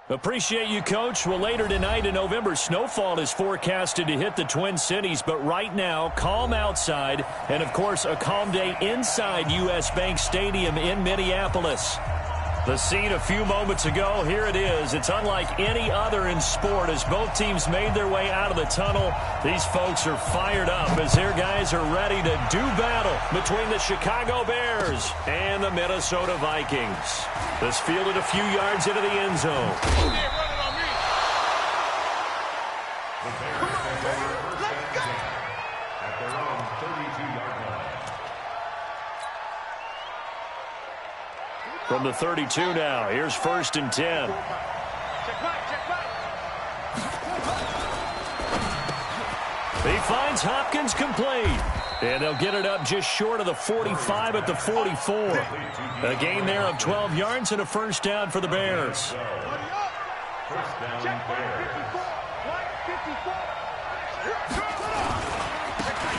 Appreciate you, Coach. Well, later tonight, a November snowfall is forecasted to hit the Twin Cities, but right now, calm outside, and, of course, a calm day inside U.S. Bank Stadium in Minneapolis. The scene a few moments ago, here it is. It's unlike any other in sport as both teams made their way out of the tunnel. These folks are fired up as their guys are ready to do battle between the Chicago Bears and the Minnesota Vikings. This fielded a few yards into the end zone. From the 32 now, here's 1st and 10. He finds Hopkins complete. And they'll get it up just short of the 45 at the 44. A gain there of 12 yards and a first down for the Bears.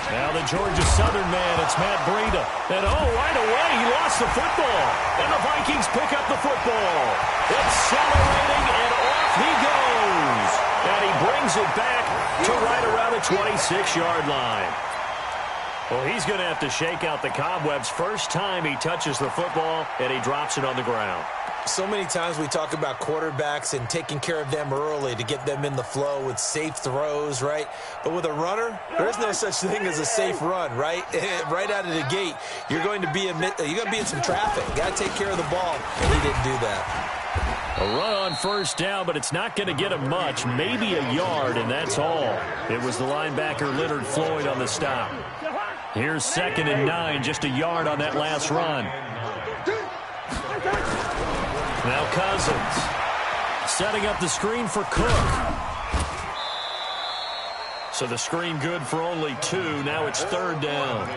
Now the Georgia Southern man, it's Matt Breida. And right away, he lost the football. And the Vikings pick up the football. Accelerating, and off he goes. And he brings it back to right around the 26-yard line. Well, he's going to have to shake out the cobwebs. First time he touches the football, and he drops it on the ground. So many times we talk about quarterbacks and taking care of them early to get them in the flow with safe throws, right? But with a runner, there is no such thing as a safe run, right? Right out of the gate, you're going to be in some traffic. You got to take care of the ball, and he didn't do that. A run on first down, but it's not going to get him much. Maybe a yard, and that's all. It was the linebacker Leonard Floyd on the stop. Here's 2nd and 9, just a yard on that last run. Now Cousins setting up the screen for Cook. So the screen good for only 2. Now it's 3rd down.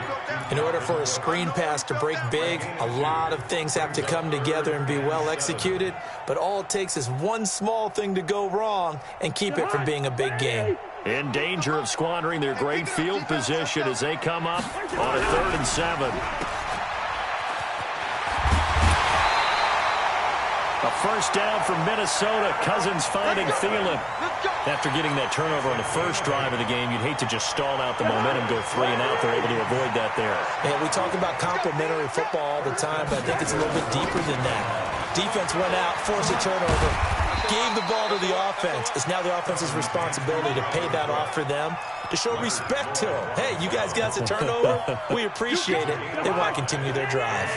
In order for a screen pass to break big, a lot of things have to come together and be well executed. But all it takes is one small thing to go wrong and keep it from being a big game. In danger of squandering their great field position as they come up on a 3rd and 7. A first down from Minnesota. Cousins finding Thielen. After getting that turnover on the first drive of the game, you'd hate to just stall out the momentum, go 3 and out. They're able to avoid that there. Yeah, we talk about complementary football all the time, but I think it's a little bit deeper than that. Defense went out, forced a turnover, gave the ball to the offense. It's now the offense's responsibility to pay that off for them, to show respect to them. Hey, you guys got a turnover? We appreciate it. They want to continue their drive.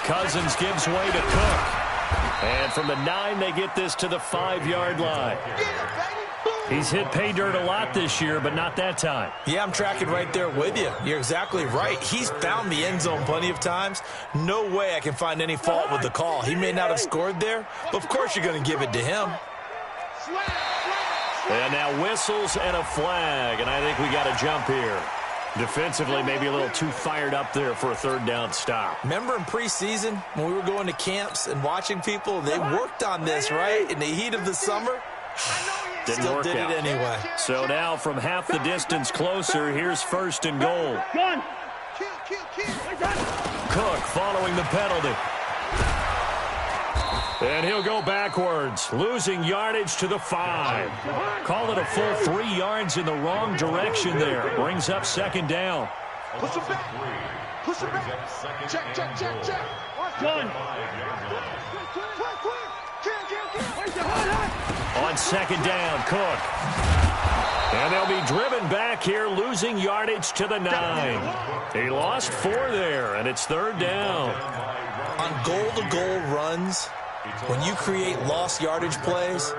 Cousins gives way to Cook. And from the 9, they get this to the 5-yard line. He's hit pay dirt a lot this year, but not that time. Yeah, I'm tracking right there with you. You're exactly right. He's found the end zone plenty of times. No way I can find any fault with the call. He may not have scored there, but of course you're going to give it to him. And now whistles and a flag, and I think we got a jump here. Defensively, maybe a little too fired up there for a 3rd down stop. Remember in preseason when we were going to camps and watching people, they worked on this, right? In the heat of the summer, still did it anyway. So now from half the distance closer, here's 1st and goal. Cook following the penalty. And he'll go backwards, losing yardage to the 5. Call it a full 3 yards in the wrong direction there. Brings up 2nd down. Push him back. Push him back. Check. Done. On 2nd down, Cook. And they'll be driven back here, losing yardage to the 9. He lost 4 there, and it's 3rd down. On goal-to-goal runs, when you create lost yardage plays,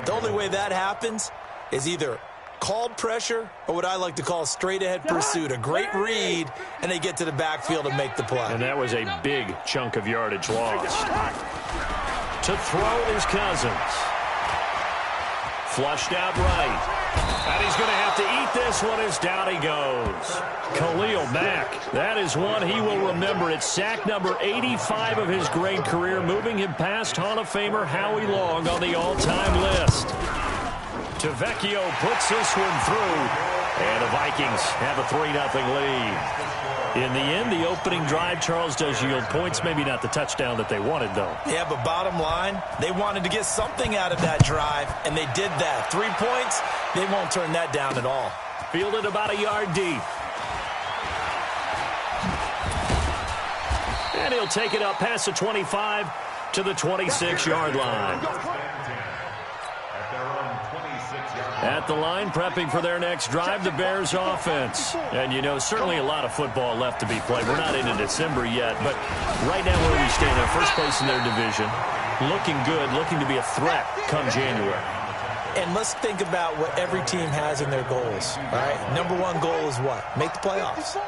the only way that happens is either called pressure or what I like to call straight-ahead pursuit, a great read, and they get to the backfield and make the play. And that was a big chunk of yardage lost. To throw is Cousins. Flushed out right. And he's going to have to eat this one as down he goes. Khalil Mack, that is one he will remember. It's sack number 85 of his great career, moving him past Hall of Famer Howie Long on the all-time list. Tavecchio puts this one through. And the Vikings have a 3-0 lead. In the end, the opening drive, Charles, does yield points. Maybe not the touchdown that they wanted, though. Yeah, but bottom line, they wanted to get something out of that drive, and they did that. 3 points, they won't turn that down at all. Fielded about a yard deep. And he'll take it up past the 25 to the 26-yard line. At the line, prepping for their next drive, the Bears offense. And, you know, certainly a lot of football left to be played. We're not into December yet, but right now where we stand, in first place in their division, looking good, looking to be a threat come January. And let's think about what every team has in their goals, all right? Number 1 goal is what? Make the playoffs.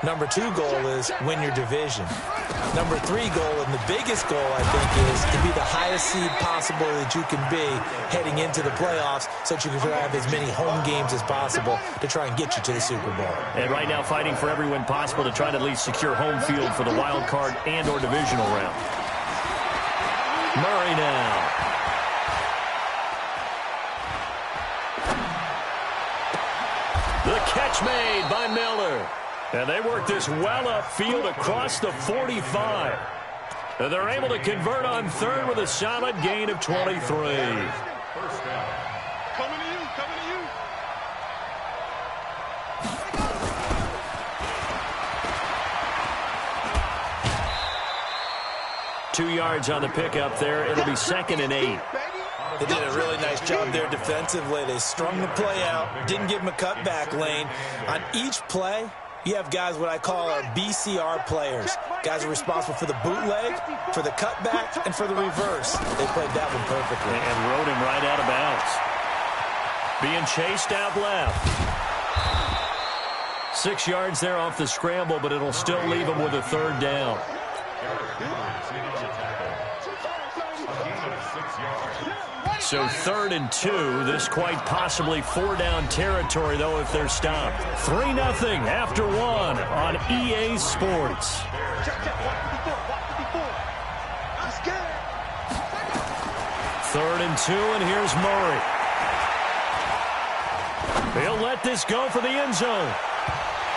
Number 2 goal is win your division. Number 3 goal, and the biggest goal, I think, is to be the highest seed possible that you can be heading into the playoffs so that you can have as many home games as possible to try and get you to the Super Bowl. And right now fighting for every win possible to try to at least secure home field for the wild card and or divisional round. Murray now. The catch made by Miller. And they work this well upfield across the 45. And they're able to convert on third with a solid gain of 23. First down. Coming to you, coming to you. 2 yards on the pickup there. It'll be 2nd and 8. They did a really nice job there defensively. They strung the play out, didn't give them a cutback lane. On each play, you have guys what I call our BCR players. Guys are responsible for the bootleg, for the cutback, and for the reverse. They played that one perfectly. And rode him right out of bounds. Being chased out left. 6 yards there off the scramble, but it'll still leave him with a 3rd down. So 3rd and 2. This quite possibly 4-down territory, though, if they're stopped. 3-0 after 1 on EA Sports. 3rd and 2, and here's Murray. He'll let this go for the end zone.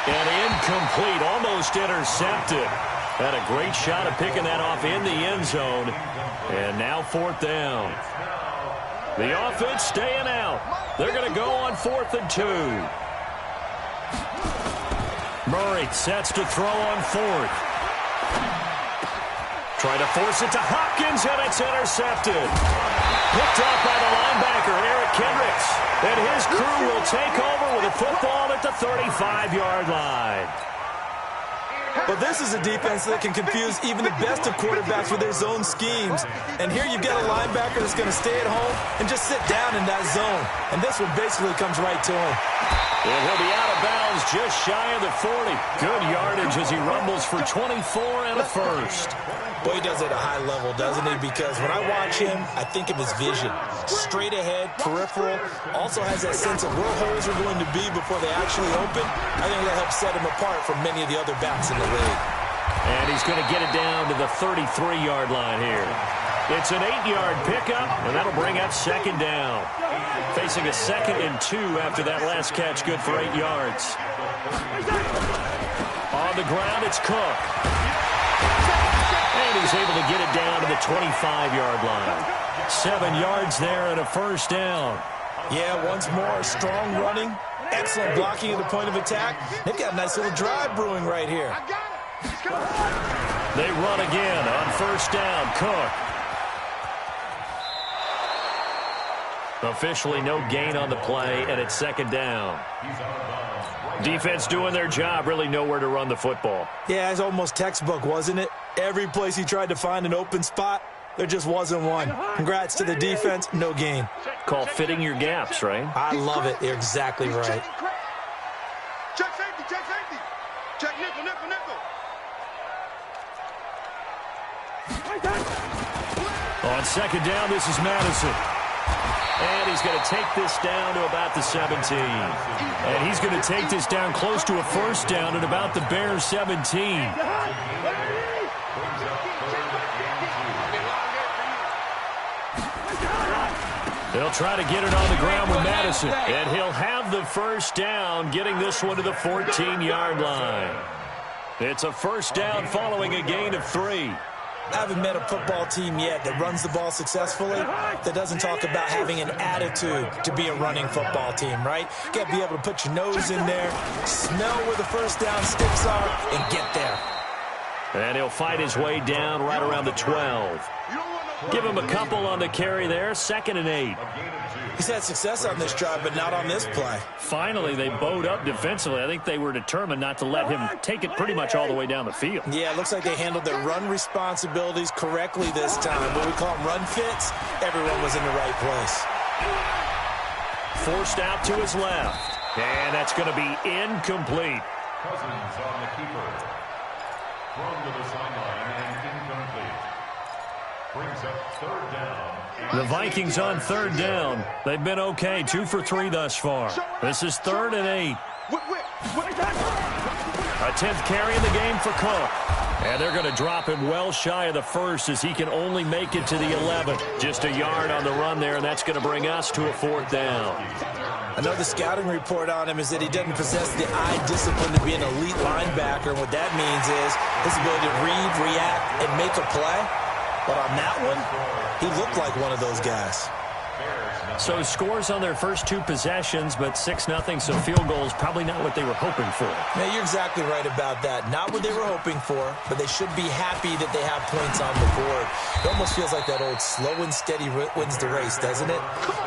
And incomplete, almost intercepted. Had a great shot at picking that off in the end zone. And now 4th down. The offense staying out. They're going to go on 4th and 2. Murray sets to throw on 4th. Try to force it to Hopkins, and it's intercepted. Picked off by the linebacker, Eric Kendricks. And his crew will take over with a football at the 35-yard line. But this is a defense that can confuse even the best of quarterbacks with their zone schemes. And here you've got a linebacker that's going to stay at home and just sit down in that zone. And this one basically comes right to him. And he'll be out of bounds just shy of the 40. Good yardage as he rumbles for 24 and a first. Boy, he does it at a high level, doesn't he? Because when I watch him, I think of his vision. Straight ahead, peripheral. Also has that sense of where holes are going to be before they actually open. I think that helps set him apart from many of the other backs in the league. And he's going to get it down to the 33-yard line here. It's an 8-yard pickup, and that'll bring up 2nd down. Facing a 2nd and 2 after that last catch, good for 8 yards. On the ground, it's Cook. And he's able to get it down to the 25-yard line. 7 yards there and a first down. Yeah, once more, strong running, excellent blocking at the point of attack. They've got a nice little drive brewing right here. They run again on first down. Cook. Officially no gain on the play, and it's 2nd down. Defense doing their job, really nowhere to run the football. Yeah, it's almost textbook, wasn't it? Every place he tried to find an open spot, there just wasn't one. Congrats to the defense, no gain. Called fitting your gaps, right? I love it. You're exactly right. Check safety, check safety. Check nickel, nickel, nickel. On 2nd down, this is Madison. And he's going to take this down to about the 17. And he's going to take this down close to a first down at about the Bears' 17. They'll try to get it on the ground with Madison. And he'll have the first down, getting this one to the 14-yard line. It's a first down following a gain of 3. I haven't met a football team yet that runs the ball successfully that doesn't talk about having an attitude to be a running football team, right? You got to be able to put your nose in there, smell where the first down sticks are, and get there. And he'll fight his way down right around the 12. Give him a couple on the carry there, 2nd and 8. He's had success on this drive, but not on this play. Finally, they bowed up defensively. I think they were determined not to let him take it pretty much all the way down the field. Yeah, it looks like they handled their run responsibilities correctly this time. What we call them run fits, everyone was in the right place. Forced out to his left. And that's going to be incomplete. Cousins on the keeper. Thrown to the sideline and incomplete. Brings up 3rd down. The Vikings on 3rd down. They've been okay, 2 for 3 thus far. This is 3rd and 8. A 10th carry in the game for Cook. And they're going to drop him well shy of the first as he can only make it to the 11th. Just a yard on the run there, and that's going to bring us to a 4th down. Another scouting report on him is that he doesn't possess the eye discipline to be an elite linebacker. And what that means is his ability to read, react, and make a play. But on that one, he looked like one of those guys. So scores on their first 2 possessions, but 6-0, so field goals probably not what they were hoping for. Yeah, you're exactly right about that. Not what they were hoping for, but they should be happy that they have points on the board. It almost feels like that old slow and steady wins the race, doesn't it?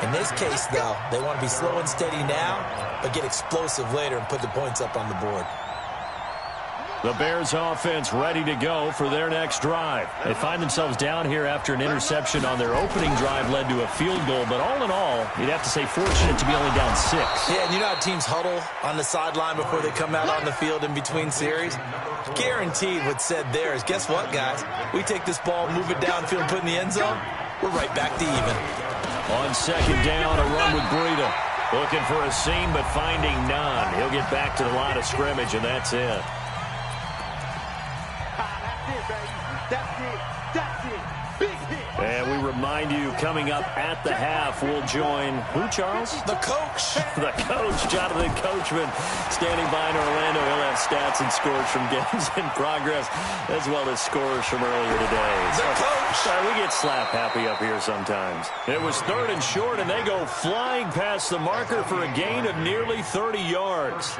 In this case, though, they want to be slow and steady now, but get explosive later and put the points up on the board. The Bears offense ready to go for their next drive. They find themselves down here after an interception on their opening drive led to a field goal. But all in all, you'd have to say fortunate to be only down 6. Yeah, and you know how teams huddle on the sideline before they come out on the field in between series? Guaranteed what's said there is, guess what, guys? We take this ball, move it downfield, and put it in the end zone, we're right back to even. On 2nd down, a run with Breida. Looking for a seam, but finding none. He'll get back to the line of scrimmage, and that's it. And we remind you, coming up at the half, we'll join who, Charles? The coach. The coach, Jonathan Coachman, standing by in Orlando. He'll have stats and scores from games in progress, as well as scores from earlier today. The coach. We get slap happy up here sometimes. It was 3rd and short, and they go flying past the marker for a gain of nearly 30 yards.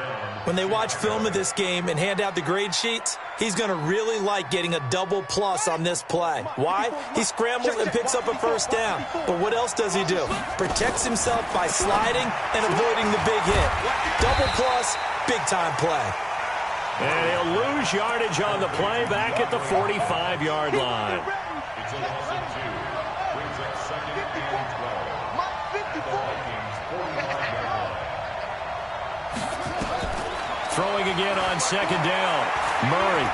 When they watch film of this game and hand out the grade sheets, he's going to really like getting a double plus on this play. Why? He scrambles and picks up a first down. But what else does he do? Protects himself by sliding and avoiding the big hit. Double plus, big-time play. And he'll lose yardage on the play back at the 45-yard line. It's a loss of 2. Brings up 2nd and 12. Throwing again on 2nd down. Murray.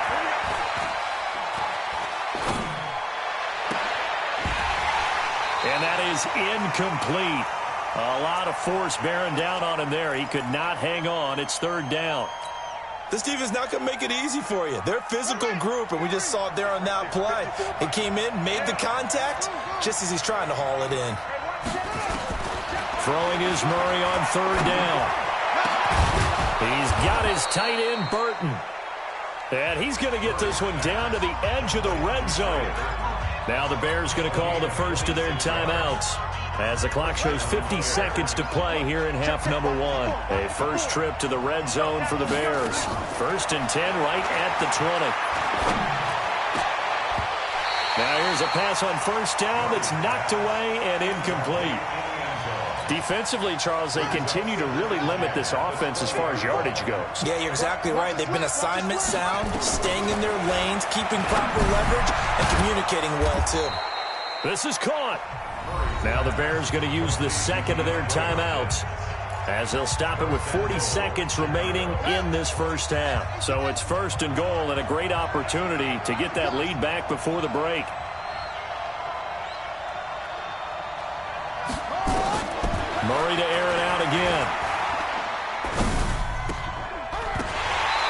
And that is incomplete. A lot of force bearing down on him there. He could not hang on. It's 3rd down. This defense is not going to make it easy for you. They're a physical group, and we just saw it there on that play. He came in, made the contact, just as he's trying to haul it in. Throwing is Murray on 3rd down. He's got his tight end, Burton. And he's going to get this one down to the edge of the red zone. Now the Bears going to call the first of their timeouts as the clock shows 50 seconds to play here in half number 1. A first trip to the red zone for the Bears. 1st and 10 right at the 20. Now here's a pass on 1st down that's knocked away and incomplete. Defensively, Charles, they continue to really limit this offense as far as yardage goes. Yeah, you're exactly right. They've been assignment sound, staying in their lanes, keeping proper leverage, and communicating well, too. This is caught. Now the Bears going to use the 2nd of their timeouts as they'll stop it with 40 seconds remaining in this first half. So it's 1st and goal and a great opportunity to get that lead back before the break. Murray to air it out again.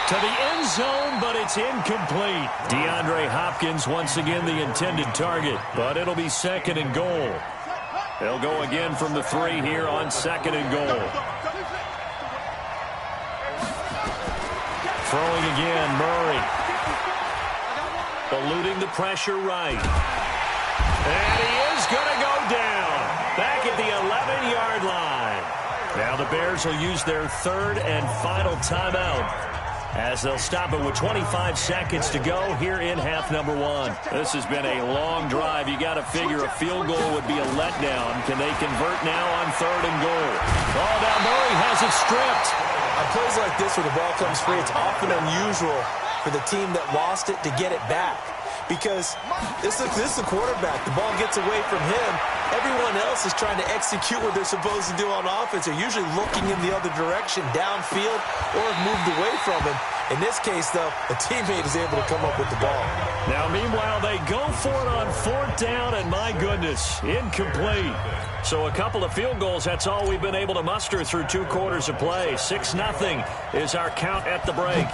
To the end zone, but it's incomplete. DeAndre Hopkins once again the intended target, but it'll be 2nd and goal. They'll go again from the 3 here on 2nd and goal. Throwing again, Murray. Eluding the pressure right. And he is going to go down. Back at the 11-yard line. Now the Bears will use their 3rd and final timeout, as they'll stop it with 25 seconds to go here in half number 1. This has been a long drive. You got to figure a field goal would be a letdown. Can they convert now on 3rd and goal? Oh, now Murray has it stripped. On plays like this where the ball comes free, it's often unusual for the team that lost it to get it back. Because this is the quarterback. The ball gets away from him. Everyone else is trying to execute what they're supposed to do on offense. They're usually looking in the other direction, downfield, or have moved away from him. In this case, though, a teammate is able to come up with the ball. Now, meanwhile, they go for it on 4th down, and my goodness, incomplete. So a couple of field goals, that's all we've been able to muster through 2 quarters of play. 6-0 is our count at the break.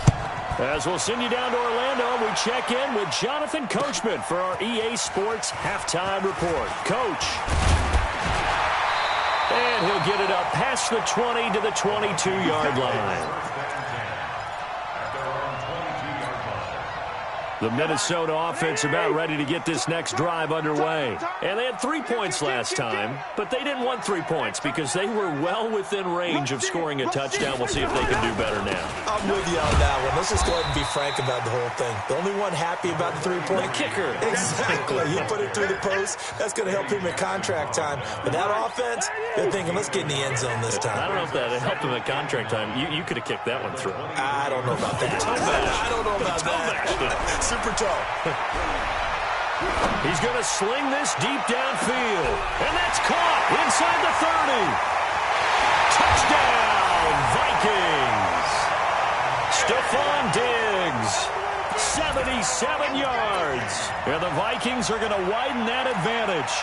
As we'll send you down to Orlando, we check in with Jonathan Coachman for our EA Sports Halftime Report. Coach. And he'll get it up past the 20 to the 22-yard line. The Minnesota offense about ready to get this next drive underway. And they had 3 points last time, but they didn't want 3 points because they were well within range of scoring a touchdown. We'll see if they can do better now. I'm with you on that one. Let's just go ahead and be frank about the whole thing. The only one happy about the 3-point? The kicker. Exactly. He put it through the post. That's going to help him at contract time. But that offense, they're thinking, let's get in the end zone this time. I don't know if that helped him at contract time. You could have kicked that one through. I don't know about that. I don't know about that. Super toe. He's going to sling this deep downfield. And that's caught inside the 30. Touchdown, Vikings. Stephon Diggs, 77 yards. And the Vikings are going to widen that advantage.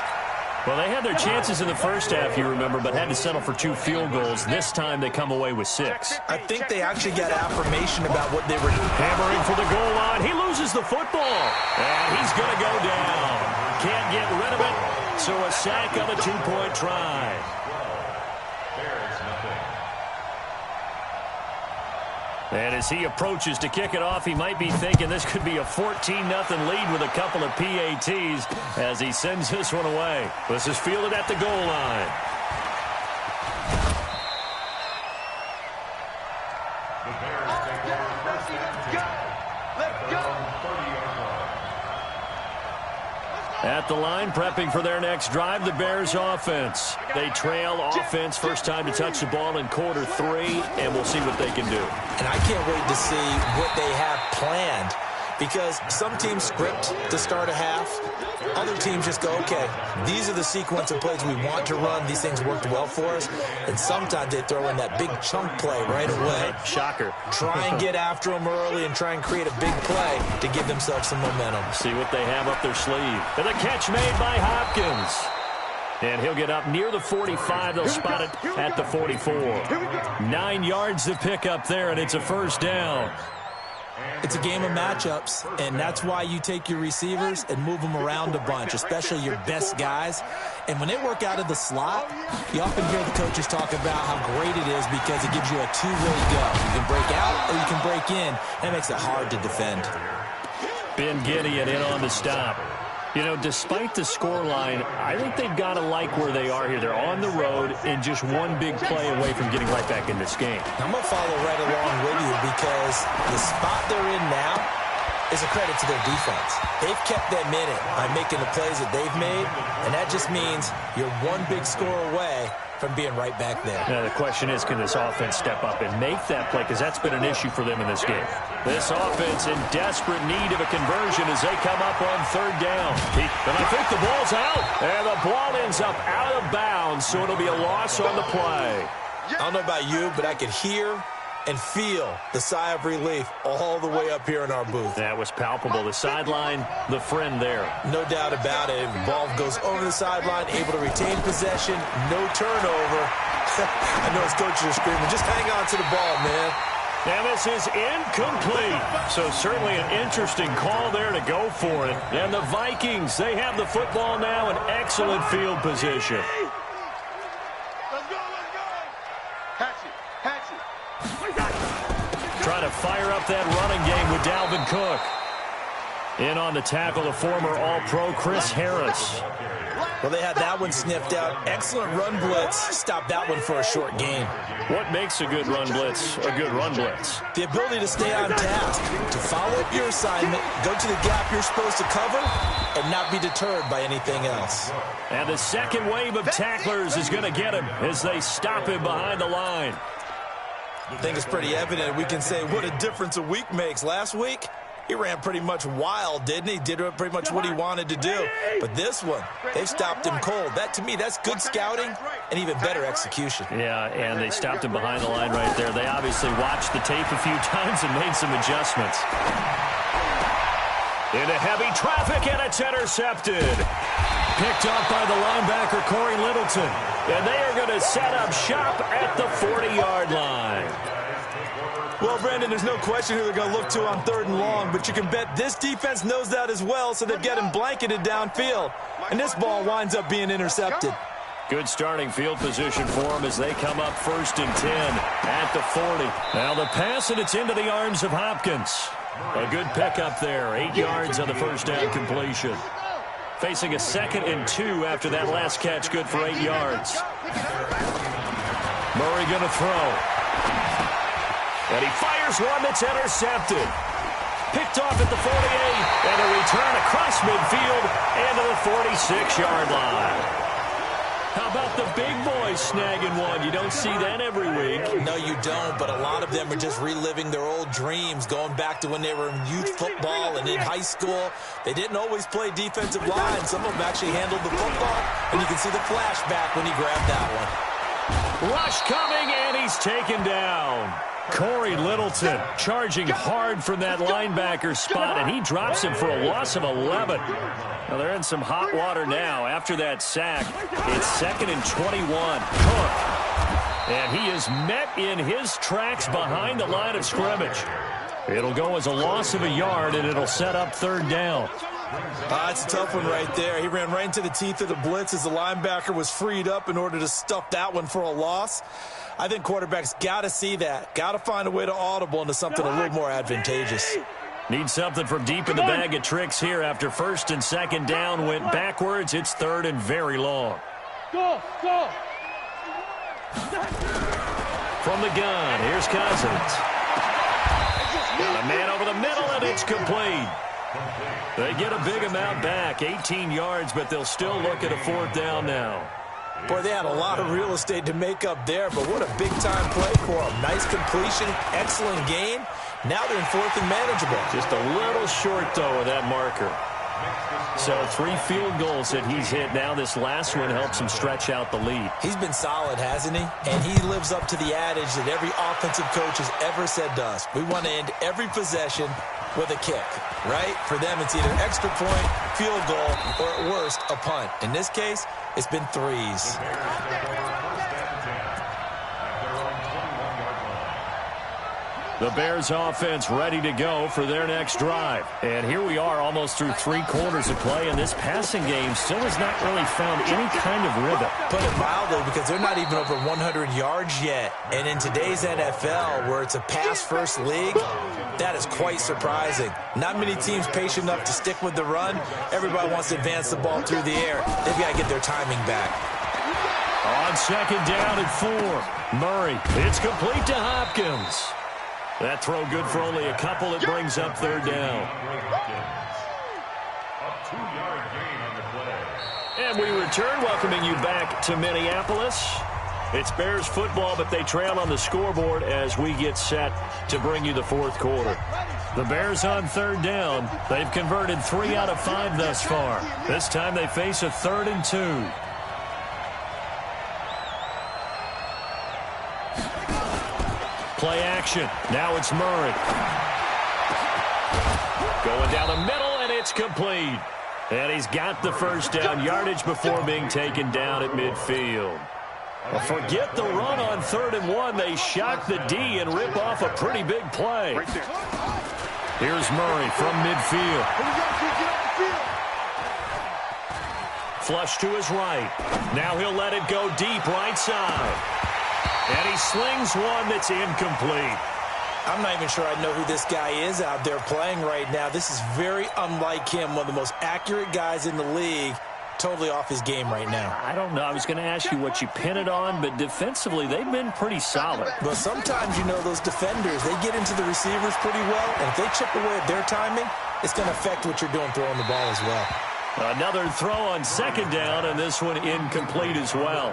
Well, they had their chances in the first half, you remember, but had to settle for 2 field goals. This time they come away with 6. I think they actually got affirmation about what they were doing. Hammering for the goal line. He loses the football. And he's going to go down. Can't get rid of it. So a sack on the 2-point try. And as he approaches to kick it off, he might be thinking this could be a 14-0 lead with a couple of PATs as he sends this one away. This is fielded at the goal line. The Bears take over 1st and 10. Let's go. 30-yard line. At the line, prepping for their next drive, the Bears offense. They trail offense, first time to touch the ball in quarter 3, and we'll see what they can do. And I can't wait to see what they have planned, because some teams script to start a half. Other teams just go, okay, these are the sequence of plays we want to run. These things worked well for us. And sometimes they throw in that big chunk play right away. Shocker. Try and get after them early and try and create a big play to give themselves some momentum. See what they have up their sleeve. And the catch made by Hopkins. And he'll get up near the 45. They'll spot it at the 44. 9 yards to pick up there, and it's a first down. It's a game of matchups, and that's why you take your receivers and move them around a bunch, especially your best guys. And when they work out of the slot, you often hear the coaches talk about how great it is because it gives you a two-way go. You can break out or you can break in. That makes it hard to defend. Ben Gideon in on the stop. You know, despite the scoreline, I think they've got to like where they are here. They're on the road and just one big play away from getting right back in this game. I'm going to follow right along with you because the spot they're in now is a credit to their defense. They've kept them in it by making the plays that they've made, and that just means you're one big score away from being right back there. Now, the question is, can this offense step up and make that play? Because that's been an issue for them in this game. This offense in desperate need of a conversion as they come up on third down. And I think the ball's out. And the ball ends up out of bounds, so it'll be a loss on the play. I don't know about you, but I could hear and feel the sigh of relief all the way up here in our booth. That was palpable. The sideline, the friend there. No doubt about it. The ball goes over the sideline, able to retain possession, no turnover. I know his coaches are screaming, just hang on to the ball, man. And this is incomplete. So certainly an interesting call there to go for it. And the Vikings, they have the football now in excellent field position. up that running game with Dalvin Cook. In on the tackle, the former All-Pro Chris Harris. Well, they had that one sniffed out. Excellent run blitz. Stopped that one for a short gain. What makes a good run blitz a good run blitz? The ability to stay on task, to follow up your assignment, go to the gap you're supposed to cover, and not be deterred by anything else. And the second wave of tacklers is going to get him as they stop him behind the line. I think it's pretty evident. We can say what a difference a week makes. Last week, he ran pretty much wild, didn't he? Did pretty much what he wanted to do. But this one, they stopped him cold. That, to me, that's good scouting and even better execution. Yeah, and they stopped him behind the line right there. They obviously watched the tape a few times and made some adjustments. Into heavy traffic, and it's intercepted. Picked up by the linebacker, Corey Littleton. And they are going to set up shop at the 40-yard line. Well, Brandon, there's no question who they're going to look to on 3rd and long, but you can bet this defense knows that as well, so they've got him blanketed downfield. And this ball winds up being intercepted. Good starting field position for them as they come up 1st and 10 at the 40. Now the pass, and it's into the arms of Hopkins. A good pickup there, 8 yards on the first down completion. Facing a 2nd and 2 after that last catch, good for 8 yards. Murray going to throw. And he fires one that's intercepted. Picked off at the 48, and a return across midfield and to the 46-yard line. How about the big boys snagging one? You don't see that every week. No, you don't, but a lot of them are just reliving their old dreams, going back to when they were in youth football and in high school. They didn't always play defensive line. Some of them actually handled the football, and you can see the flashback when he grabbed that one. Rush coming, and he's taken down. Corey Littleton charging hard from that linebacker spot, and he drops him for a loss of 11. Now they're in some hot water now. After that sack, it's 2nd and 21. Cook. And he is met in his tracks behind the line of scrimmage. It'll go as a loss of a yard, and it'll set up 3rd down. It's a tough one right there. He ran right into the teeth of the blitz as the linebacker was freed up in order to stuff that one for a loss. I think quarterbacks got to see that. Got to find a way to audible into something a little more advantageous. Need something from deep in the bag of tricks here after 1st and 2nd down went backwards. It's 3rd and very long. Go. From the gun, here's Cousins. Got a man over the middle, and it's complete. They get a big amount back, 18 yards, but they'll still look at a 4th down now. Boy, they had a lot of real estate to make up there, but what a big-time play for them. Nice completion, excellent gain. Now they're in 4th and manageable. Just a little short, though, of that marker. So 3 field goals that he's hit now. This last one helps him stretch out the lead. He's been solid, hasn't he? And he lives up to the adage that every offensive coach has ever said to us. We want to end every possession with a kick, right? For them, it's either extra point, field goal, or at worst, a punt. In this case, it's been 3s. The Bears offense ready to go for their next drive. And here we are almost through 3 quarters of play, and this passing game still has not really found any kind of rhythm. Put it mildly, because they're not even over 100 yards yet. And in today's NFL, where it's a pass-first league, that is quite surprising. Not many teams patient enough to stick with the run. Everybody wants to advance the ball through the air. They've got to get their timing back. On 2nd down and 4, Murray. It's complete to Hopkins. That throw good for only a couple. It brings up 3rd down. A 2-yard gain on the play. And we return, welcoming you back to Minneapolis. It's Bears football, but they trail on the scoreboard as we get set to bring you the 4th quarter. The Bears on 3rd down. They've converted 3 out of 5 thus far. This time they face a 3rd and 2. Play action. Now it's Murray. Going down the middle, and it's complete. And he's got the 1st down yardage before being taken down at midfield. Well, forget the run on 3rd and 1. They shock the D and rip off a pretty big play. Here's Murray from midfield. Flush to his right. Now he'll let it go deep right side. And he slings one that's incomplete. I'm not even sure I know who this guy is out there playing right now. This is very unlike him, one of the most accurate guys in the league. Totally off his game right now. I don't know. I was going to ask you what you pin it on, but defensively, they've been pretty solid. But sometimes, you know, those defenders, they get into the receivers pretty well, and if they chip away at their timing, it's going to affect what you're doing throwing the ball as well. Another throw on second down, and this one incomplete as well.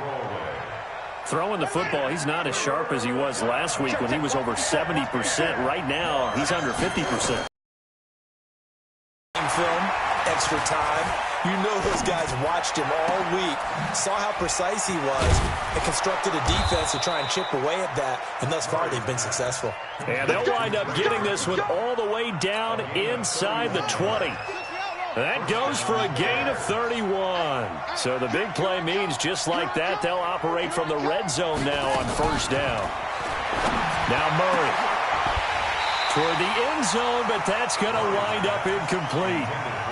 Throwing the football, he's not as sharp as he was last week when he was over 70%. Right now, he's under 50%. Film, extra time. You know those guys watched him all week, saw how precise he was, and constructed a defense to try and chip away at that, and thus far they've been successful. And they'll wind up getting this one all the way down inside the 20. That goes for a gain of 31. So the big play means just like that, they'll operate from the red zone now on first down. Now Murray toward the end zone, but that's going to wind up incomplete.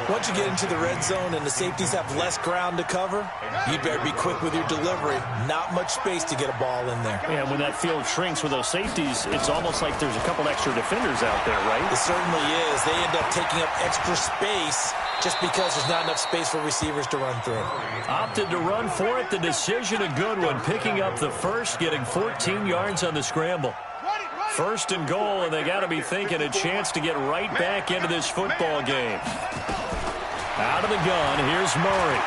Once you get into the red zone and the safeties have less ground to cover, you better be quick with your delivery. Not much space to get a ball in there. Yeah, when that field shrinks with those safeties, it's almost like there's a couple extra defenders out there, right? It certainly is. They end up taking up extra space just because there's not enough space for receivers to run through. Opted to run for it. The decision, a good one. Picking up the first, getting 14 yards on the scramble. First and goal, and they got to be thinking a chance to get right back into this football game. Out of the gun, here's Murray.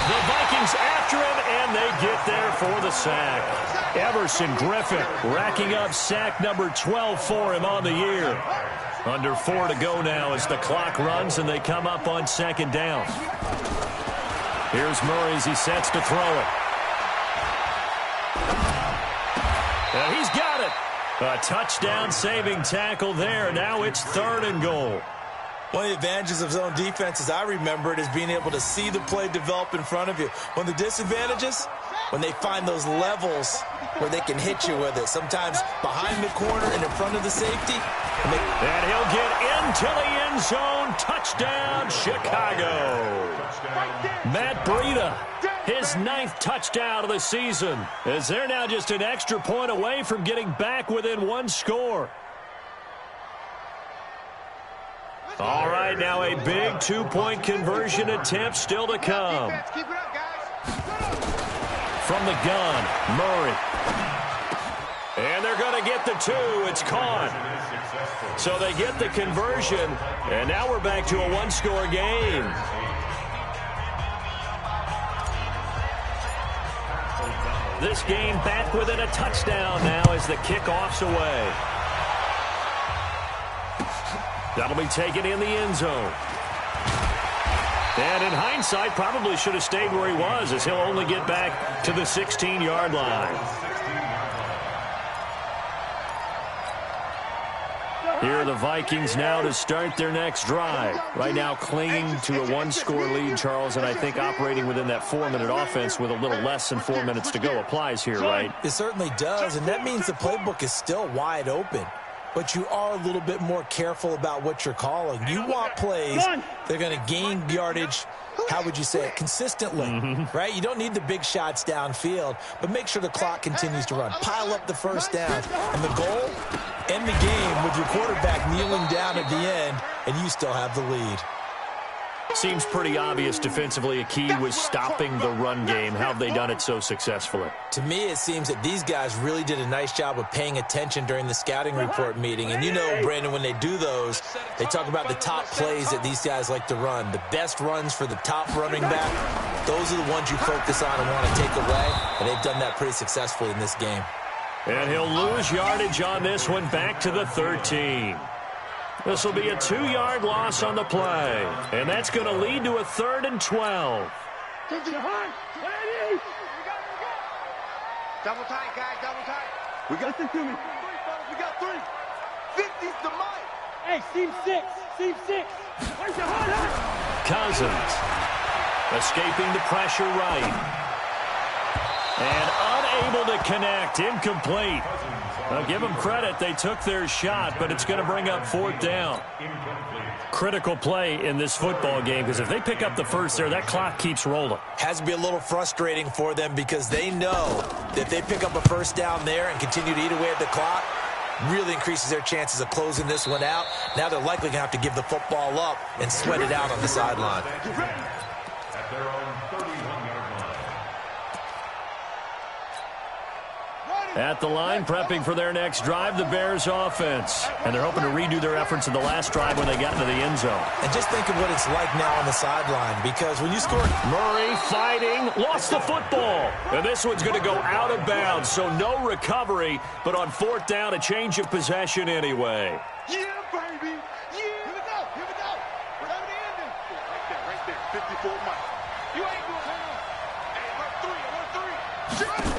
The Vikings after him, and they get there for the sack. Everson Griffin racking up sack number 12 for him on the year. Under 4 to go now as the clock runs, and they come up on second down. Here's Murray as he sets to throw it. And he's got it. A touchdown-saving tackle there. Now it's 3rd and goal. One of the advantages of zone defense, as I remember it, is being able to see the play develop in front of you. One of the disadvantages, when they find those levels where they can hit you with it. Sometimes behind the corner and in front of the safety. And he'll get into the end zone. Touchdown, Chicago. Matt Breida, his 9th touchdown of the season, as they're now just an extra point away from getting back within 1 score. All right, now a big 2-point conversion attempt still to come. From the gun, Murray. And they're going to get the 2. It's caught. So they get the conversion, and now we're back to a 1-score game. This game back within a touchdown now as the kickoff's away. That'll be taken in the end zone. And in hindsight, probably should have stayed where he was, as he'll only get back to the 16-yard line. Here are the Vikings now to start their next drive. Right now clinging to a 1-score lead, Charles, and I think operating within that 4-minute offense with a little less than 4 minutes to go applies here, right? It certainly does, and that means the playbook is still wide open. But you are a little bit more careful about what you're calling. You want plays they're going to gain yardage, how would you say it, consistently, right? You don't need the big shots downfield, but make sure the clock continues to run. Pile up the first down. And the goal, end the game with your quarterback kneeling down at the end, and you still have the lead. Seems pretty obvious defensively a key was stopping the run game. How have they done it so successfully? To me, it seems that these guys really did a nice job of paying attention during the scouting report meeting. And you know, Brandon, when they do those, they talk about the top plays that these guys like to run. The best runs for the top running back, those are the ones you focus on and want to take away. And they've done that pretty successfully in this game. And he'll lose yardage on this one back to the 13. This will be a 2-yard loss on the play. And that's going to lead to a 3rd and 12. Double tight, guys, double tight. We got this to me. We got 3. 50's the mic. Hey, seam 6. Seam 6. Where's your hot? Cousins escaping the pressure right. And unable to connect. Incomplete. Now, give them credit. They took their shot, but it's going to bring up 4th down. Critical play in this football game, because if they pick up the first there, that clock keeps rolling. Has to be a little frustrating for them because they know that if they pick up a first down there and continue to eat away at the clock, really increases their chances of closing this one out. Now they're likely going to have to give the football up and sweat it out on the sideline. At their own 31-yard line. At the line, prepping for their next drive, the Bears offense. And they're hoping to redo their efforts in the last drive when they got into the end zone. And just think of what it's like now on the sideline, because when you score... Murray fighting, lost the football. And this one's going to go out of bounds, so no recovery. But on fourth down, a change of possession anyway. Yeah, baby. Yeah. Here we go. Here we go. We're having the ending. Right there. 54 miles. You ain't doing that. Hey, I want three. Shoot.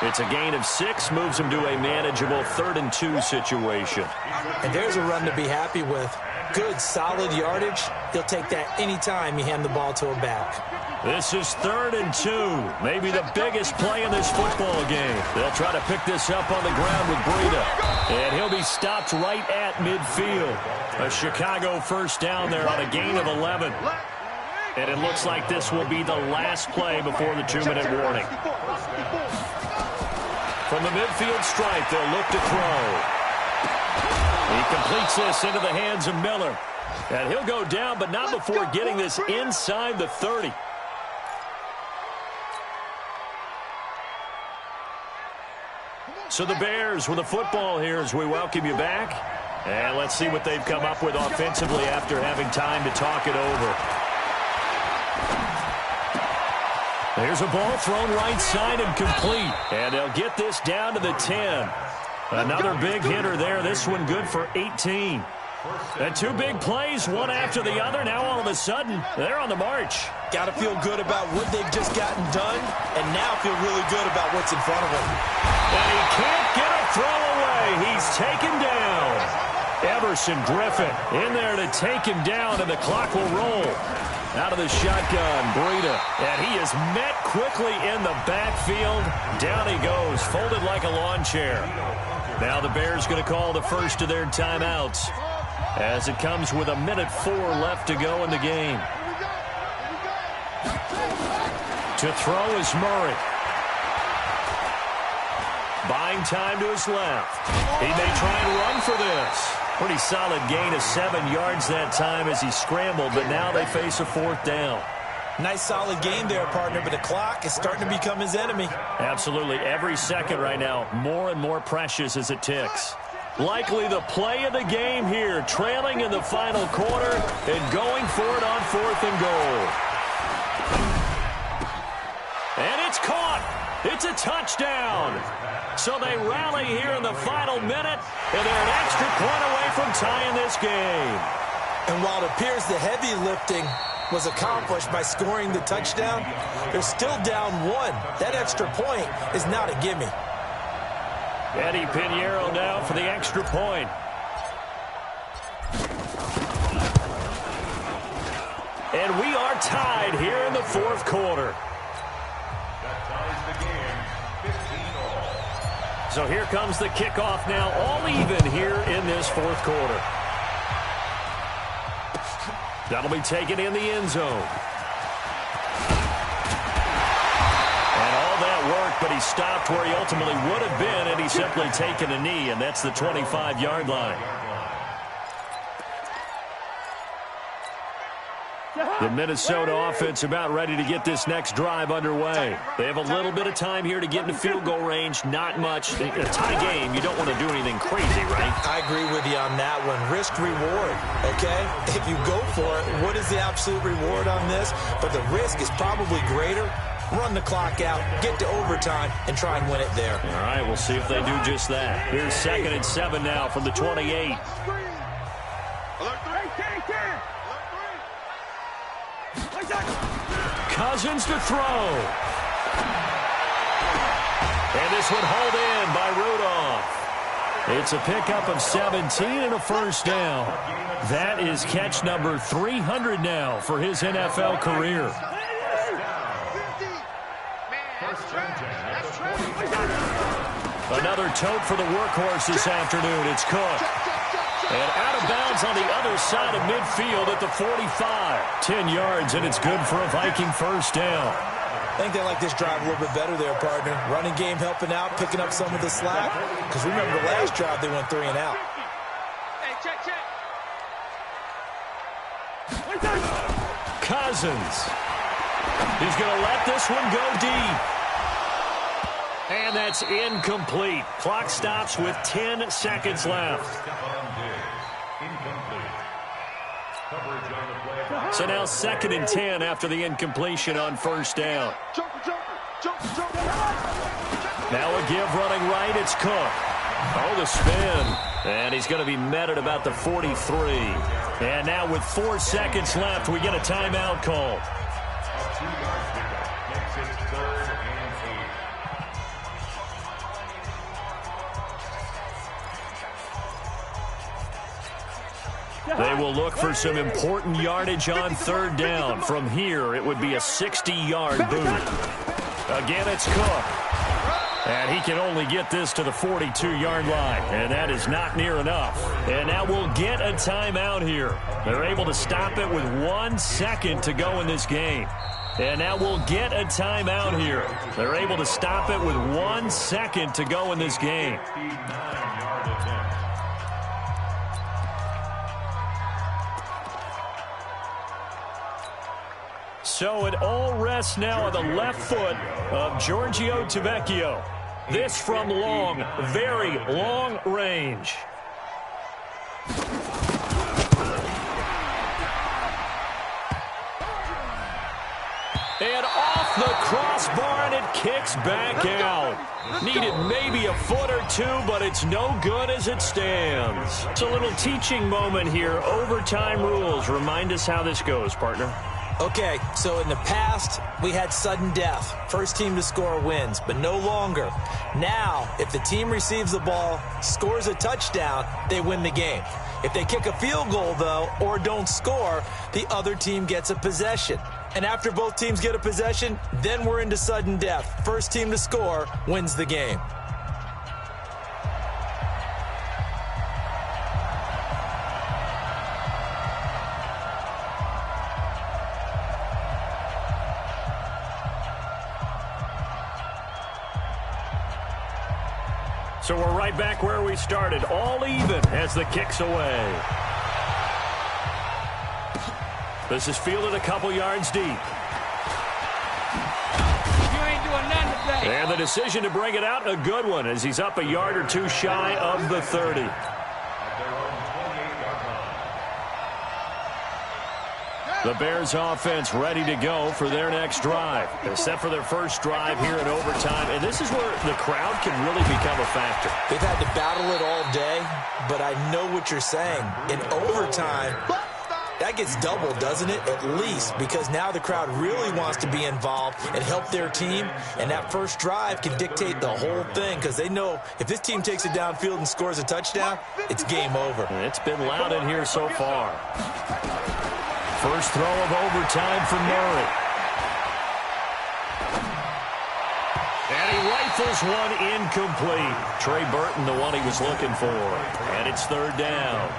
It's a gain of 6, moves him to a manageable 3rd and 2 situation. And there's a run to be happy with. Good, solid yardage. He'll take that any time you hand the ball to a back. This is 3rd and 2, maybe the biggest play in this football game. They'll try to pick this up on the ground with Breida. And he'll be stopped right at midfield. A Chicago first down there on a gain of 11. And it looks like this will be the last play before the 2-minute warning. From the midfield stripe, they'll look to throw. He completes this into the hands of Miller. And he'll go down, but not before getting this inside the 30. So the Bears with the football here as we welcome you back. And let's see what they've come up with offensively after having time to talk it over. There's a ball thrown right side and complete. And they'll get this down to the 10. Another big hitter there. This one good for 18. And 2 big plays, one after the other. Now all of a sudden, they're on the march. Got to feel good about what they've just gotten done, and now feel really good about what's in front of them. And he can't get a throw away. He's taken down. Everson Griffin in there to take him down, and the clock will roll. Out of the shotgun, Breida. And he is met quickly in the backfield. Down he goes, folded like a lawn chair. Now the Bears going to call the first of their timeouts as it comes with 1:04 left to go in the game. To throw is Murray. Buying time to his left. He may try and run for this. Pretty solid gain of 7 yards that time as he scrambled, but now they face a 4th down. Nice solid game there, partner, but the clock is starting to become his enemy. Absolutely. Every second right now, more and more precious as it ticks. Likely the play of the game here, trailing in the final quarter and going for it on 4th and goal. And it's caught. It's a touchdown. So they rally here in the final minute, and they're an extra point away from tying this game. And while it appears the heavy lifting was accomplished by scoring the touchdown, they're still down 1. That extra point is not a gimme. Eddie Pinheiro now for the extra point. And we are tied here in the 4th quarter. That ties the game 15-all. So here comes the kickoff now, all even here in this 4th quarter. That'll be taken in the end zone. And all that work, but he stopped where he ultimately would have been, and he's simply taken a knee, and that's the 25-yard line. The Minnesota offense about ready to get this next drive underway. They have a little bit of time here to get into field goal range. Not much. In a tie game, you don't want to do anything crazy, right? I agree with you on that one. Risk reward, okay? If you go for it, what is the absolute reward on this? But the risk is probably greater. Run the clock out, get to overtime, and try and win it there. All right, we'll see if they do just that. Here's 2nd and 7 now from the 28. Cousins to throw. And this one hauled in by Rudolph. It's a pickup of 17 and a first down. That is catch number 300 now for his NFL career. Another tote for the workhorse this afternoon. It's Cook. And out of bounds on the other side of midfield at the 45. 10 yards, and it's good for a Viking first down. I think they like this drive a little bit better there, partner. Running game helping out, picking up some of the slack. Because remember, the last drive they went 3 and out. Hey, check. Cousins. He's going to let this one go deep. And that's incomplete. Clock stops with 10 seconds left. So now 2nd and 10 after the incompletion on first down. Now a give running right. It's Cook. Oh, the spin. And he's going to be met at about the 43. And now with 4 seconds left, we get a timeout call. They will look for some important yardage on 3rd down. From here, it would be a 60-yard boot. Again, it's Cook. And he can only get this to the 42-yard line. And that is not near enough. And now we'll get a timeout here. They're able to stop it with 1 second to go in this game. And now we'll get a timeout here. They're able to stop it with 1 second to go in this game. So it all rests now on the left foot of Giorgio Tavecchio. This from long, very long range. And off the crossbar, and it kicks back out. Needed maybe a foot or two, but it's no good as it stands. It's a little teaching moment here. Overtime rules. Remind us how this goes, partner. Okay, so in the past, we had sudden death. First team to score wins, but no longer. Now, if the team receives the ball, scores a touchdown, they win the game. If they kick a field goal, though, or don't score, the other team gets a possession. And after both teams get a possession, then we're into sudden death. First team to score wins the game. So we're right back where we started, all even as the kick's away. This is fielded a couple yards deep. You ain't doing nothing today. And the decision to bring it out, a good one, as he's up a yard or two shy of the 30. The Bears offense ready to go for their next drive. They're set for their first drive here in overtime. And this is where the crowd can really become a factor. They've had to battle it all day, but I know what you're saying. In overtime, that gets doubled, doesn't it? At least, because now the crowd really wants to be involved and help their team. And that first drive can dictate the whole thing, because they know if this team takes it downfield and scores a touchdown, it's game over. And it's been loud in here so far. First throw of overtime for Murray. And he rifles one incomplete. Trey Burton, the one he was looking for. And it's 3rd down.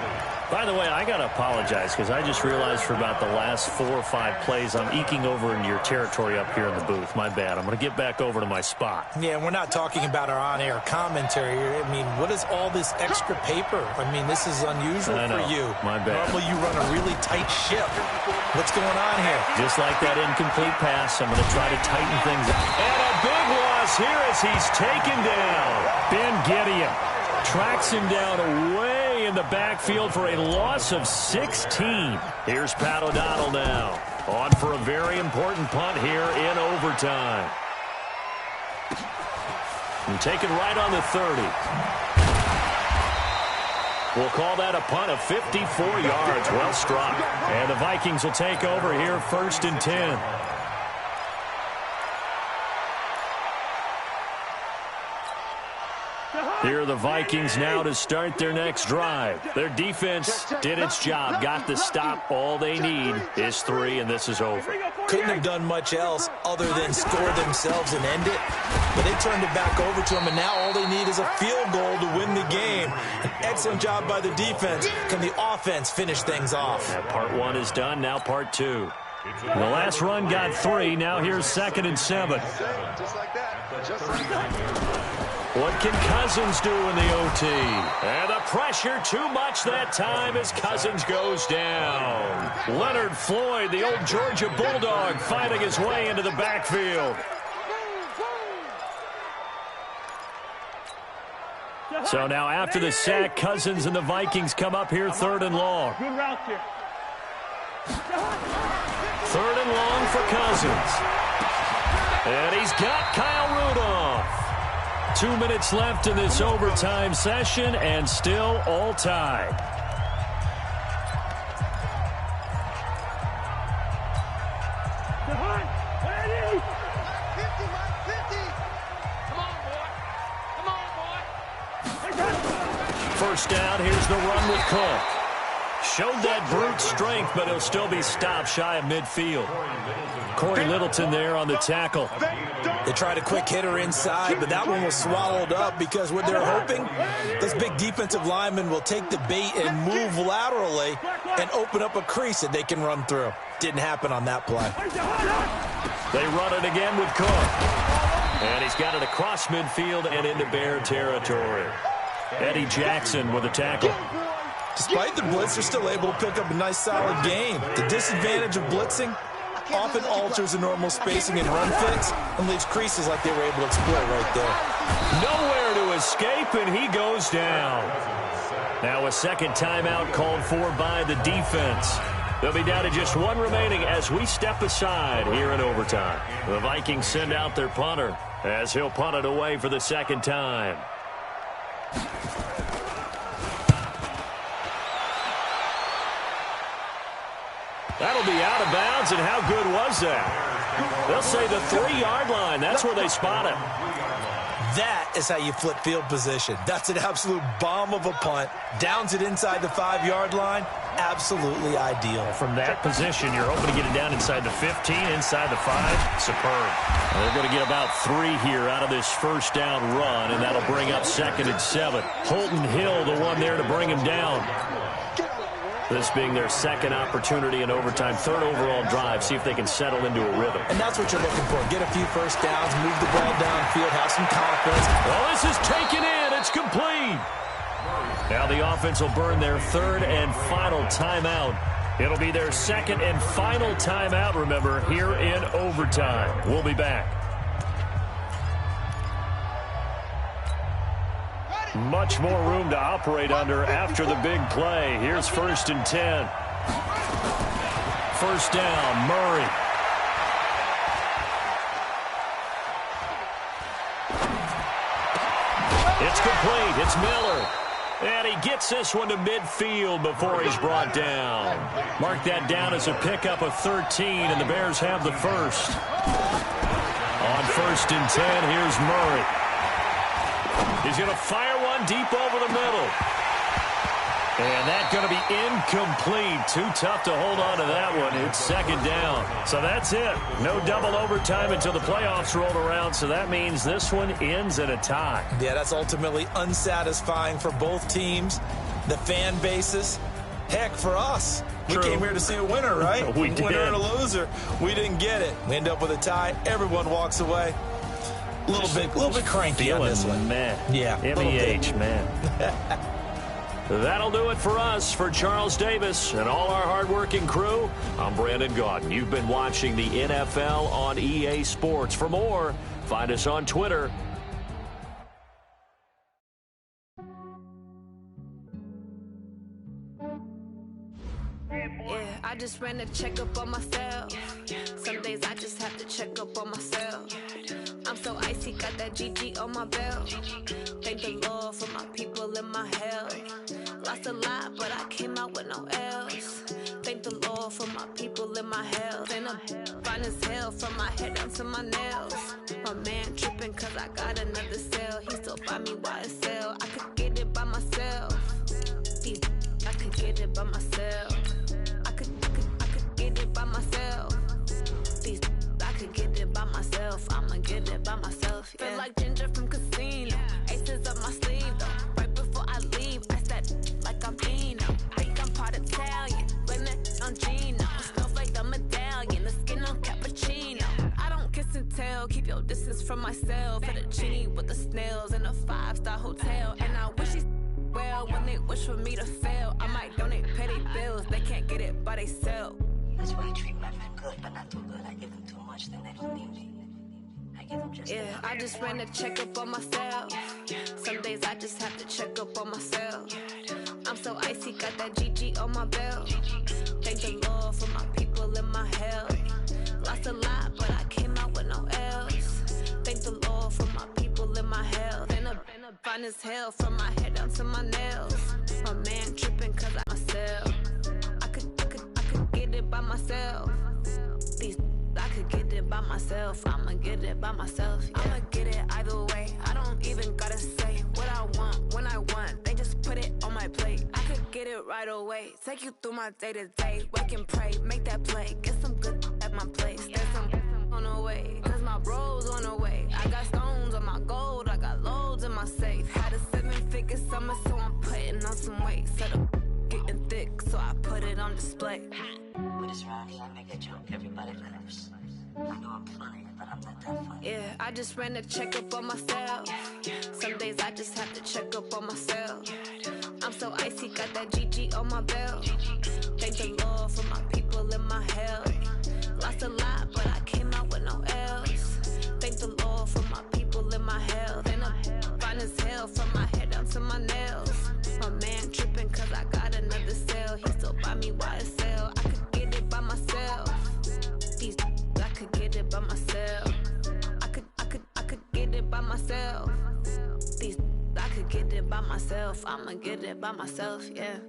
By the way, I got to apologize because I just realized for about the last 4 or 5 plays I'm eking over into your territory up here in the booth. My bad. I'm going to get back over to my spot. Yeah, we're not talking about our on-air commentary. I mean, what is all this extra paper? I mean, this is unusual for you. My bad. Normally you run a really tight ship. What's going on here? Just like that incomplete pass, I'm going to try to tighten things up. And a big loss here as he's taken down. Ben Gideon tracks him down away in the backfield for a loss of 16. Here's Pat O'Donnell now. On for a very important punt here in overtime. And taken right on the 30. We'll call that a punt of 54 yards. Well struck. And the Vikings will take over here 1st and 10. Here are the Vikings now to start their next drive. Their defense did its job, got the stop. All they need is 3, and this is over. Couldn't have done much else other than score themselves and end it. But they turned it back over to them, and now all they need is a field goal to win the game. An excellent job by the defense. Can the offense finish things off? That part 1 is done. Now part 2. The last run got 3. Now here's 2nd and 7. Just like that. Just like that. What can Cousins do in the OT? And the pressure too much that time as Cousins goes down. Leonard Floyd, the old Georgia Bulldog, fighting his way into the backfield. So now after the sack, Cousins and the Vikings come up here 3rd and long. Good route here. 3rd and long for Cousins. And he's got Kyle Rudolph. 2 minutes left in this overtime session and still all tied. Ready? 50, Mike, 50. Come on, boy. Come on, boy. First down, here's the run with Cook. Showed that brute strength, but he'll still be stopped shy of midfield. Corey Littleton there on the tackle. They tried a quick hitter inside, but that one was swallowed up because what they're hoping, this big defensive lineman will take the bait and move laterally and open up a crease that they can run through. Didn't happen on that play. They run it again with Cook. And he's got it across midfield and into Bear territory. Eddie Jackson with a tackle. Despite the blitz, they're still able to pick up a nice solid gain. The disadvantage of blitzing often alters the normal spacing and run fits and leaves creases like they were able to exploit right there. Nowhere to escape, and he goes down. Now a second timeout called for by the defense. They'll be down to just 1 remaining as we step aside here in overtime. The Vikings send out their punter as he'll punt it away for the 2nd time. That'll be out of bounds, and how good was that? They'll say the 3-yard line. That's where they spot him. That is how you flip field position. That's an absolute bomb of a punt. Downs it inside the 5-yard line. Absolutely ideal. From that position, you're hoping to get it down inside the 15, inside the 5. Superb. They're going to get about 3 here out of this first down run, and that'll bring up 2nd and 7. Holton Hill, the one there to bring him down. This being their 2nd opportunity in overtime, 3rd overall drive. See if they can settle into a rhythm. And that's what you're looking for. Get a few first downs, move the ball downfield, have some confidence. Well, this is taken in. It's complete. Now the offense will burn their 3rd and final timeout. It'll be their 2nd and final timeout, remember, here in overtime. We'll be back. Much more room to operate under after the big play. Here's 1st and 10. First down, Murray. It's complete. It's Miller. And he gets this one to midfield before he's brought down. Mark that down as a pickup of 13, and the Bears have the first. On 1st and 10, here's Murray. He's going to fire one deep over the middle. And that's going to be incomplete. Too tough to hold on to that one. It's 2nd down. So that's it. No double overtime until the playoffs rolled around. So that means this one ends in a tie. Yeah, that's ultimately unsatisfying for both teams, the fan bases. Heck, for us. True. We came here to see a winner, right? We did. Winner and a loser. We didn't get it. We end up with a tie. Everyone walks away. A little bit cranky on this one. Man. Yeah. MEH, man. That'll do it for us. For Charles Davis and all our hardworking crew, I'm Brandon Gaudin. You've been watching the NFL on EA Sports. For more, find us on Twitter. Yeah, I just ran a checkup on myself. Some days I just have to check up on myself. I'm so icy, got that GG on my belt. Thank the Lord for my people and my health. Lost a lot, but I came out with no else. Thank the Lord for my people and my health. And I'm fine as hell from my head down to my nails. My man tripping cause I got another cell. He still buy me YSL. I could get it by myself. I could get it by myself. I could get it by myself. I could get it by myself. I'ma get it by myself. Yeah. Feel like Ginger from Casino. Aces up my sleeve though. Right before I leave, I said like I'm Dino. Think I'm part Italian. Blame it on Gino. Snowflake the medallion. for me to fail. I might donate petty bills, they can't get it by they sell. That's why I treat women good, but not too good. I give them too much, then they don't need me. I give them just enough. I just ran a checkup on myself. Some days I just have to check up on myself. I'm so icy, got that GG on my belt. Thank the Lord for my people in my hell. Lost a lot, but I came out with no L's. Thank the Lord for my people in my hell. Been a fine as hell from my head down to my nails. My man tripping cause I myself. I could get it by myself. I could get it by myself. I'ma get it by myself. Yeah. I'ma get it either way. I don't even gotta say what I want when I want. They just put it on my plate. I could get it right away. Take you through my day to day. Wake and pray, make that play. Get some good at my place. There's some on the way. Cause my bro's on the way. I got stones on my gold. I got loads in my safe. Had a 7-figure summer, so I'm putting on some weight. Set up getting thick, so I put it on display. With this round here, I make a joke. Everybody laughs. I know I'm funny, but I'm not that funny. Yeah, I just ran a checkup on myself. Some days I just have to check up on myself. I'm so icy, got that GG on my belt. Thank the Lord for my people in my hell. Lost a lot, but I came out with no L's. Thank the Lord for my people in my hell. Then I'm fine as hell from my head down to my nails. My man tripping cause I got another sale. He still buy me YSL. I could get it by myself. I could get it by myself. I could get it by myself. I could get it by myself. I'ma get it by myself, yeah.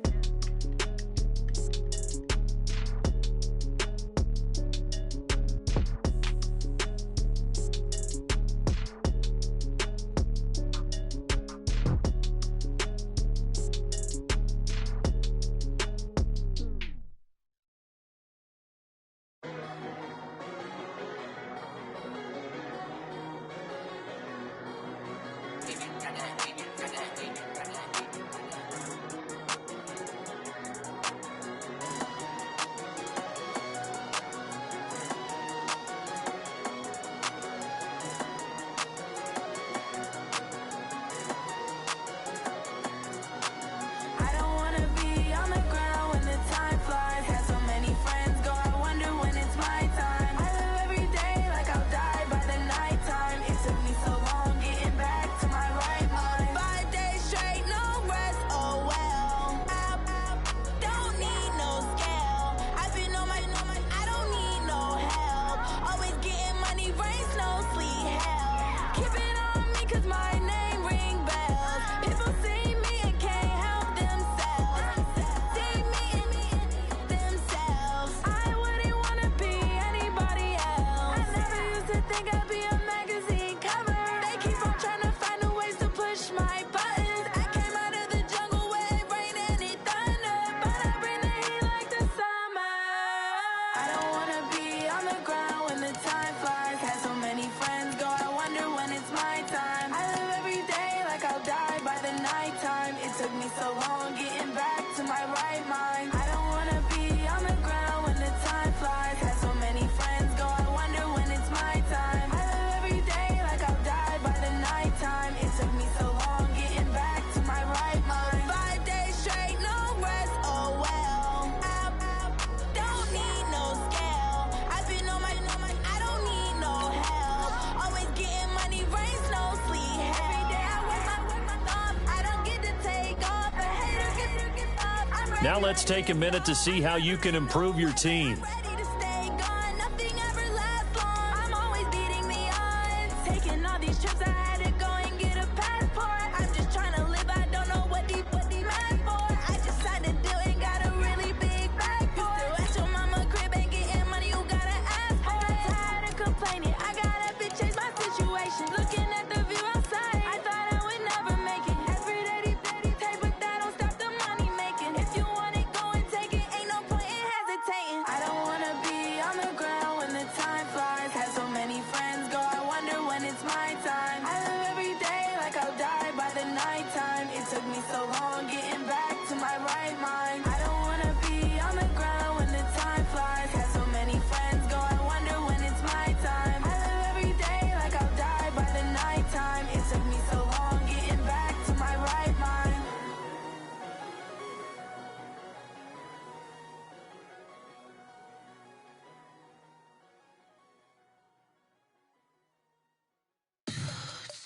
Now let's take a minute to see how you can improve your team.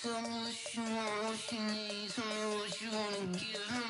Tell me what you want, what you need. Tell me what you wanna give me.